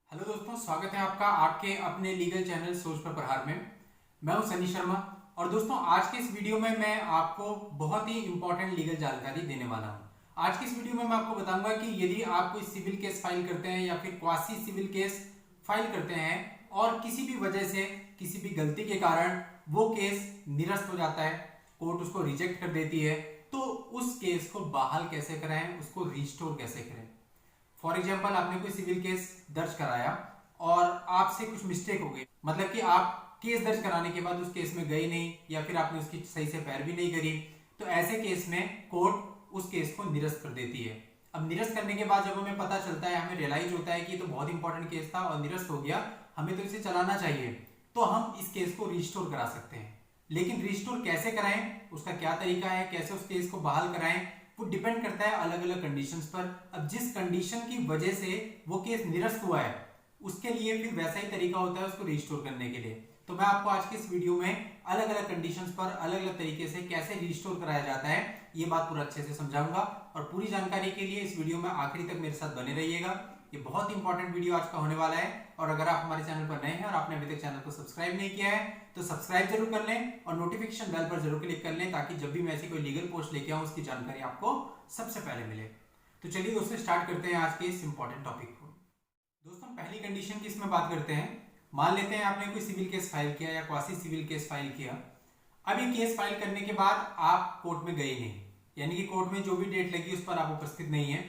Hello दोस्तों, स्वागत है आपका आपके अपने लीगल चैनल सोच पर प्रहार में। मैं हूं सनी शर्मा और दोस्तों आज के इस वीडियो में मैं आपको बहुत ही इंपॉर्टेंट लीगल जानकारी देने वाला हूं। आज की इस वीडियो में मैं आपको बताऊंगा कि यदि आप कोई सिविल केस फाइल करते हैं या फिर क्वासी सिविल केस फाइल करते हैं और किसी भी वजह से किसी भी गलती के कारण वो केस निरस्त हो जाता है, कोर्ट उसको रिजेक्ट कर देती है, तो उस केस को बहाल कैसे कराएं, उसको रिस्टोर कैसे करें। फॉर एग्जाम्पल, आपने कोई सिविल केस दर्ज कराया और आपसे कुछ मिस्टेक हो गई, मतलब कि आप केस दर्ज कराने के बाद उस केस में गए नहीं या फिर आपने उसकी सही से पैरवी नहीं करी, तो ऐसे केस में कोर्ट उस केस को निरस्त कर देती है। अब निरस्त करने के बाद जब हमें पता चलता है, हमें रियलाइज होता है कि ये तो बहुत इंपॉर्टेंट केस था और निरस्त हो गया, हमें तो इसे चलाना चाहिए, तो हम इस केस को रिस्टोर करा सकते हैं। लेकिन रिस्टोर कैसे कराएं, उसका क्या तरीका है, कैसे उस केस को बहाल कराएं, वो डिपेंड करता है अलग अलग कंडीशंस पर। अब जिस कंडीशन की वजह से वो केस निरस्त हुआ है उसके लिए फिर वैसा ही तरीका होता है उसको रिस्टोर करने के लिए। तो मैं आपको आज के इस वीडियो में अलग अलग कंडीशंस पर अलग अलग तरीके से कैसे रिस्टोर कराया जाता है ये बात पूरा अच्छे से समझाऊंगा। और पूरी जानकारी के लिए इस वीडियो में आखिरी तक मेरे साथ बने रहिएगा। ये बहुत इंपॉर्टेंट वीडियो आज का होने वाला है। और अगर आप हमारे चैनल पर नए हैं और आपने अभी तक चैनल को सब्सक्राइब नहीं किया है तो सब्सक्राइब जरूर कर लें और नोटिफिकेशन बेल पर जरूर क्लिक कर लें, ताकि जब भी मैं ऐसी कोई लीगल पोस्ट लेके आऊं उसकी जानकारी आपको सबसे पहले मिले। तो चलिए दोस्तों स्टार्ट करते हैं आज के इस इंपॉर्टेंट टॉपिक को। दोस्तों पहली कंडीशन की इसमें बात करते हैं। मान लेते हैं आपने कोई सिविल केस फाइल किया या क्वासी सिविल केस फाइल किया। अब ये केस फाइल करने के बाद आप कोर्ट में गए नहीं, यानी कि कोर्ट में जो भी डेट लगी उस पर आप उपस्थित नहीं है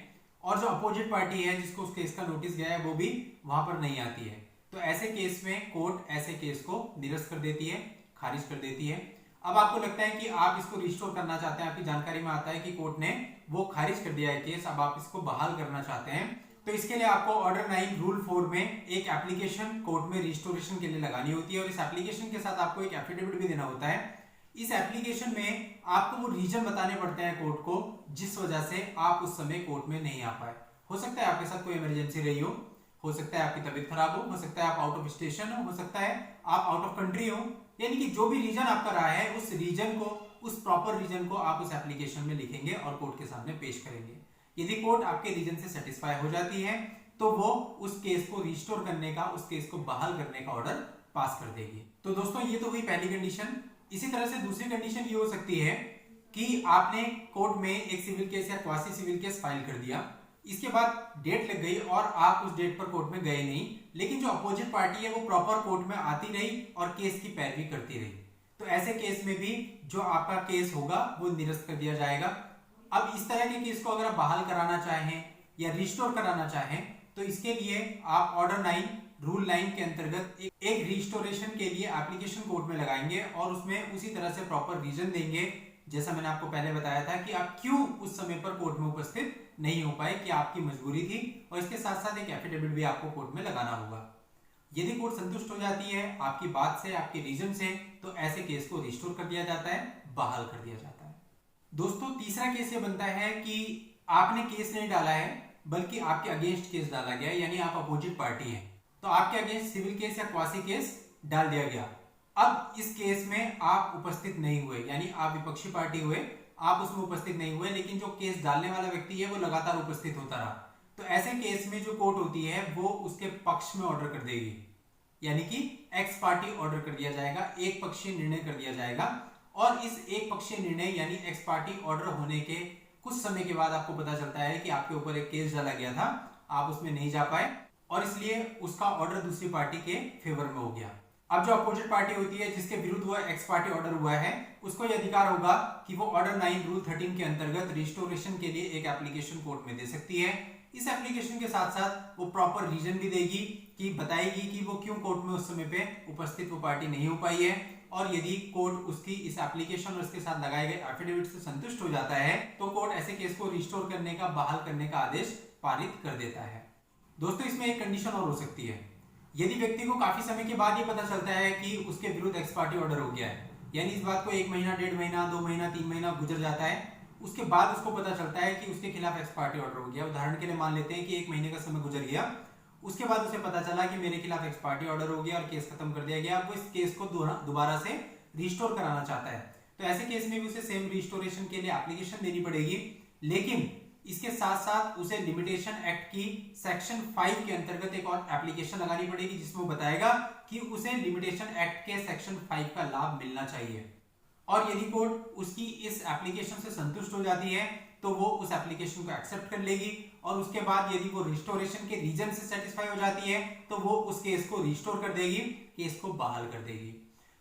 और जो अपोजिट पार्टी है जिसको उस केस का नोटिस गया है वो भी वहां पर नहीं आती है। तो ऐसे केस में कोर्ट ऐसे केस को निरस्त कर देती है, खारिज कर देती है। अब आपको लगता है कि आप इसको रिस्टोर करना चाहते हैं, आपकी जानकारी में आता है कि कोर्ट ने वो खारिज कर दिया है केस, अब आप इसको बहाल करना चाहते हैं। तो इसके लिए आपको ऑर्डर 9 रूल 4 में एक एप्लीकेशन कोर्ट में रिस्टोरेशन के लिए लगानी होती है और इस एप्लीकेशन के साथ आपको एक एफिडेविट भी देना होता है। इस एप्लीकेशन में आपको वो रीजन बताने पड़ते हैं कोर्ट को जिस वजह से आप उस समय कोर्ट में नहीं आ पाए। हो सकता है आपके साथ कोई इमरजेंसी रही हो सकता है आपकी तबीयत खराब हो सकता है आप आउट ऑफ स्टेशन हो सकता है आप आउट ऑफ कंट्री हो, यानी कि जो भी रीजन आपका रहा है उस रीजन को, उस प्रॉपर रीजन को आप उस एप्लीकेशन में लिखेंगे और कोर्ट के सामने पेश करेंगे। यदि कोर्ट आपके रीजन से सेटिस्फाई हो जाती है तो वो उस केस को रिस्टोर करने का, उस केस को बहाल करने का ऑर्डर पास कर देगी। तो दोस्तों ये तो हुई पहली कंडीशन। इसी तरह से दूसरी कंडीशन ये हो सकती है कि आपने कोर्ट में एक सिविल केस या क्वासी सिविल केस फाइल कर दिया, इसके बाद डेट लग गई और आप उस डेट पर कोर्ट में गए नहीं, लेकिन जो अपोजिट पार्टी है वो प्रॉपर कोर्ट में आती रही और केस की पैरवी करती रही। तो ऐसे केस में भी जो आपका केस होगा वो निरस्त कर दिया जाएगा। अब इस तरह के केस को अगर आप बहाल कराना चाहें या रिस्टोर कराना चाहें तो इसके लिए आप ऑर्डर 9 रूल 9 के अंतर्गत एक रिस्टोरेशन के लिए एप्लीकेशन कोर्ट में लगाएंगे और उसमें उसी तरह से प्रॉपर रीजन देंगे जैसा मैंने आपको पहले बताया था कि आप क्यों उस समय पर कोर्ट में उपस्थित नहीं हो पाए, कि आपकी मजबूरी थी, और इसके साथ साथ एक एफिडेविट भी आपको कोर्ट में लगाना होगा। यदि कोर्ट संतुष्ट हो जाती है आपकी बात से, आपके रीजन से, तो ऐसे केस को रिस्टोर कर दिया जाता है, बहाल कर दिया जाता है। दोस्तों तीसरा केस ये बनता है कि आपने केस नहीं डाला है बल्कि आपके अगेंस्ट केस डाला गया है, यानी आप अपोजिट पार्टी हैं, तो आपके अगेंस्ट सिविल केस या क्वासी केस डाल दिया गया। अब इस केस में आप उपस्थित नहीं हुए, यानी आप विपक्षी पार्टी हुए, आप उसमें उपस्थित नहीं हुए, लेकिन जो केस डालने वाला व्यक्ति है वो लगातार उपस्थित होता रहा। तो ऐसे केस में जो कोर्ट होती है वो उसके पक्ष में ऑर्डर कर देगी, यानी कि एक्स पार्टी ऑर्डर कर दिया जाएगा, एक पक्षीय निर्णय कर दिया जाएगा। और इस एक पक्षीय निर्णय यानी एक्स पार्टी ऑर्डर होने के कुछ समय के बाद आपको पता चलता है कि आपके ऊपर एक केस डाला गया था, आप उसमें नहीं जा पाए और इसलिए उसका ऑर्डर दूसरी पार्टी के फेवर में हो गया। अब जो अपोजिट पार्टी होती है जिसके विरुद्ध हुआ एक्स पार्टी ऑर्डर हुआ है उसको यह अधिकार होगा कि वो ऑर्डर 9 रूल 13 के अंतर्गत रिस्टोरेशन के लिए एक एप्लीकेशन कोर्ट में दे सकती है। इस एप्लीकेशन के साथ साथ वो प्रॉपर रीजन भी देगी, कि बताएगी कि वो क्यों कोर्ट में उस समय पे उपस्थित वो पार्टी नहीं हो पाई है। और यदि कोर्ट उसकी इस एप्लीकेशन और उसके साथ लगाए गए एफिडेविट से संतुष्ट हो जाता है तो कोर्ट ऐसे केस को रिस्टोर करने का, बहाल करने का आदेश पारित कर देता है। दोस्तों इसमें एक कंडीशन और हो सकती है। यदि व्यक्ति को काफी समय के बाद ये पता चलता है कि उसके विरुद्ध एक्स पार्टी ऑर्डर हो गया है, यानी इस बात को 1 महीना, 1.5 महीना, 2 महीना, 3 महीना गुजर जाता है, उसके बाद उसको पता चलता है कि उसके खिलाफ एक्स पार्टी ऑर्डर हो गया। उदाहरण के लिए मान लेते हैं कि 1 महीने का समय गुजर गया, उसके बाद उसे पता चला कि मेरे खिलाफ एक्स पार्टी ऑर्डर हो गया और केस खत्म कर दिया गया। अब वो इस केस को दोबारा से रिस्टोर कराना चाहता है, तो ऐसे केस में भी उसे सेम रिस्टोरेशन के लिए एप्लीकेशन देनी पड़ेगी। लेकिन इसके साथ साथ उसे लिमिटेशन एक्ट की सेक्शन 5 के अंतर्गत एक और एप्लीकेशन लगानी पड़ेगी जिसमें वो बताएगा कि उसे लिमिटेशन एक्ट के सेक्शन 5 का लाभ मिलना चाहिए। और यदि कोर्ट उसकी इस एप्लीकेशन से संतुष्ट हो जाती है तो वो उस एप्लीकेशन को एक्सेप्ट कर लेगी और उसके बाद यदि वो रिस्टोरेशन के रीजन से सेटिस्फाई हो जाती है तो वो उस केस को रिस्टोर कर देगी, केस को बहाल कर देगी।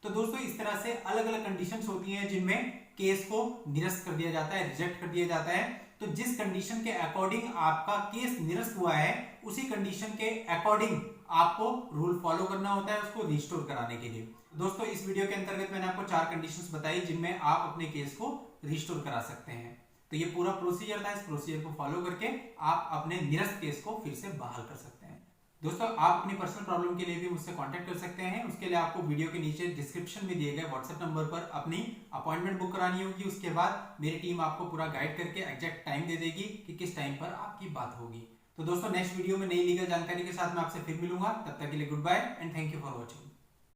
तो दोस्तों इस तरह से अलग अलग कंडीशंस होती हैं जिनमें केस को निरस्त कर दिया जाता है, रिजेक्ट कर दिया जाता है। तो जिस कंडीशन के अकॉर्डिंग आपका केस निरस्त हुआ है उसी कंडीशन के अकॉर्डिंग आपको रूल फॉलो करना होता है उसको रिस्टोर कराने के लिए। दोस्तों इस वीडियो के अंतर्गत मैंने आपको 4 कंडीशंस बताई जिनमें आप अपने केस को रिस्टोर करा सकते हैं। तो ये पूरा प्रोसीजर था, इस प्रोसीजर को फॉलो करके आप अपने निरस्त केस को फिर से बहाल कर सकते हैं। दोस्तों आप अपनी पर्सनल प्रॉब्लम के लिए भी मुझसे कांटेक्ट कर सकते हैं। उसके लिए आपको वीडियो के नीचे डिस्क्रिप्शन में दिए गए व्हाट्सएप नंबर पर अपनी अपॉइंटमेंट बुक करानी होगी। उसके बाद मेरी टीम आपको पूरा गाइड करके एग्जैक्ट टाइम दे देगी कि किस टाइम पर आपकी बात होगी। तो दोस्तों नेक्स्ट वीडियो में नई लीगल जानकारी के साथ मैं आपसे फिर मिलूंगा। तब तक के लिए goodbye and thank you for watching.